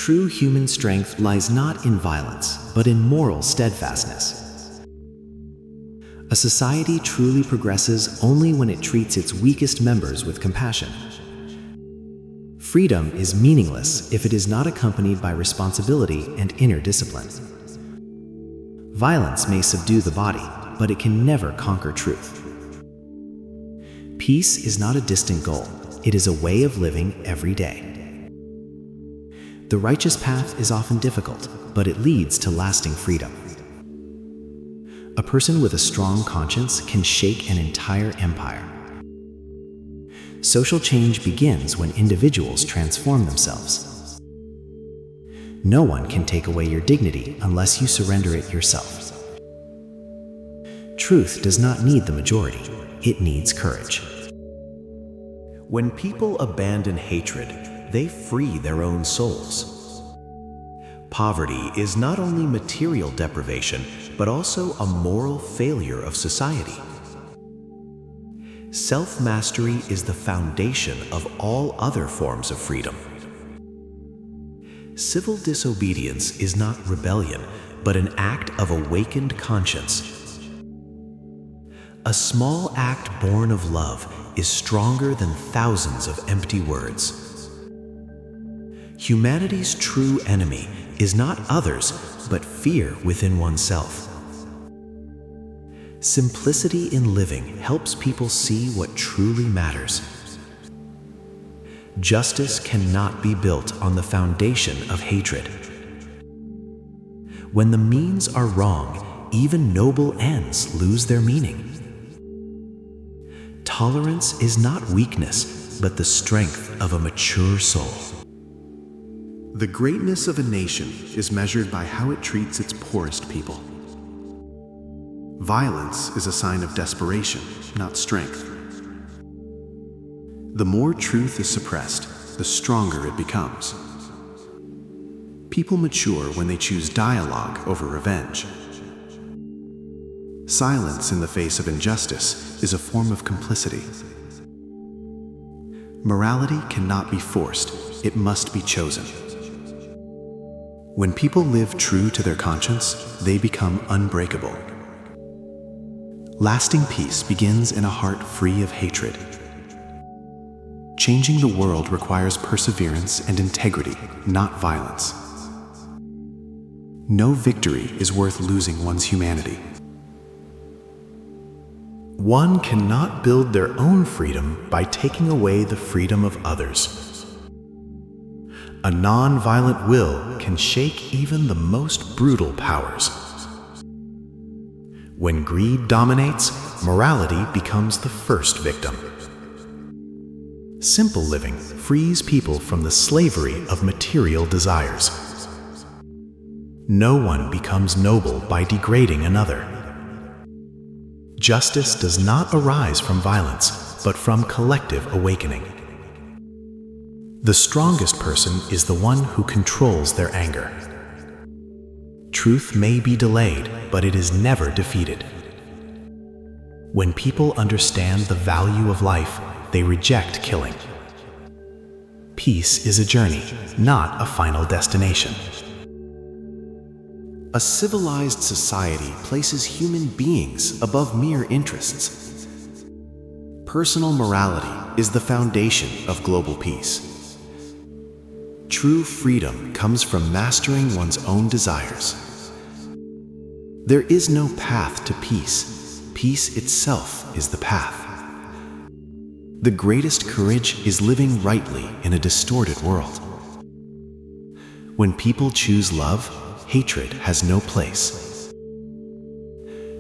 True human strength lies not in violence, but in moral steadfastness. A society truly progresses only when it treats its weakest members with compassion. Freedom is meaningless if it is not accompanied by responsibility and inner discipline. Violence may subdue the body, but it can never conquer truth. Peace is not a distant goal, it is a way of living every day. The righteous path is often difficult, but it leads to lasting freedom. A person with a strong conscience can shake an entire empire. Social change begins when individuals transform themselves. No one can take away your dignity unless you surrender it yourself. Truth does not need the majority, it needs courage. When people abandon hatred, they free their own souls. Poverty is not only material deprivation, but also a moral failure of society. Self-mastery is the foundation of all other forms of freedom. Civil disobedience is not rebellion, but an act of awakened conscience. A small act born of love is stronger than thousands of empty words. Humanity's true enemy is not others, but fear within oneself. Simplicity in living helps people see what truly matters. Justice cannot be built on the foundation of hatred. When the means are wrong, even noble ends lose their meaning. Tolerance is not weakness, but the strength of a mature soul. The greatness of a nation is measured by how it treats its poorest people. Violence is a sign of desperation, not strength. The more truth is suppressed, the stronger it becomes. People mature when they choose dialogue over revenge. Silence in the face of injustice is a form of complicity. Morality cannot be forced, it must be chosen. When people live true to their conscience, they become unbreakable. Lasting peace begins in a heart free of hatred. Changing the world requires perseverance and integrity, not violence. No victory is worth losing one's humanity. One cannot build their own freedom by taking away the freedom of others. A non-violent will can shake even the most brutal powers. When greed dominates, morality becomes the first victim. Simple living frees people from the slavery of material desires. No one becomes noble by degrading another. Justice does not arise from violence, but from collective awakening. The strongest person is the one who controls their anger. Truth may be delayed, but it is never defeated. When people understand the value of life, they reject killing. Peace is a journey, not a final destination. A civilized society places human beings above mere interests. Personal morality is the foundation of global peace. True freedom comes from mastering one's own desires. There is no path to peace. Peace itself is the path. The greatest courage is living rightly in a distorted world. When people choose love, hatred has no place.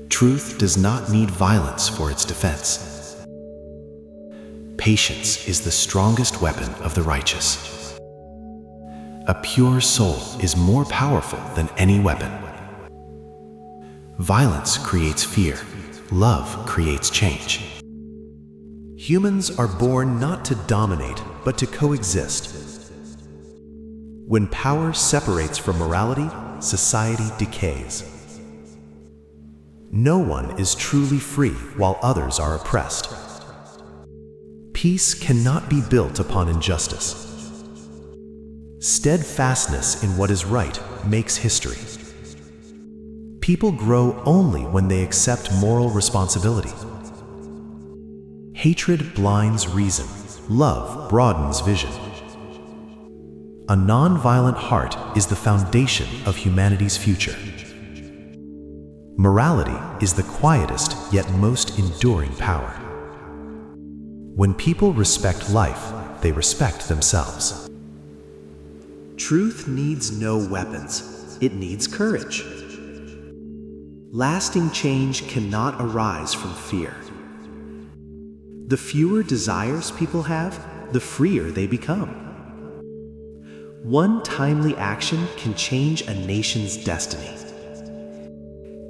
Truth does not need violence for its defense. Patience is the strongest weapon of the righteous. A pure soul is more powerful than any weapon. Violence creates fear. Love creates change. Humans are born not to dominate, but to coexist. When power separates from morality, society decays. No one is truly free while others are oppressed. Peace cannot be built upon injustice. Steadfastness in what is right makes history. People grow only when they accept moral responsibility. Hatred blinds reason. Love broadens vision. A non-violent heart is the foundation of humanity's future. Morality is the quietest yet most enduring power. When people respect life, they respect themselves. Truth needs no weapons. It needs courage. Lasting change cannot arise from fear. The fewer desires people have, the freer they become. One timely action can change a nation's destiny.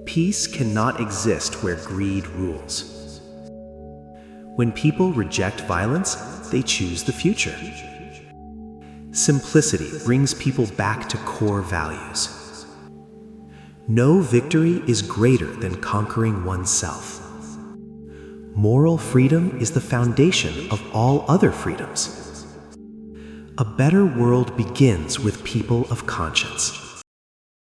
Peace cannot exist where greed rules. When people reject violence, they choose the future. Simplicity brings people back to core values. No victory is greater than conquering oneself. Moral freedom is the foundation of all other freedoms. A better world begins with people of conscience.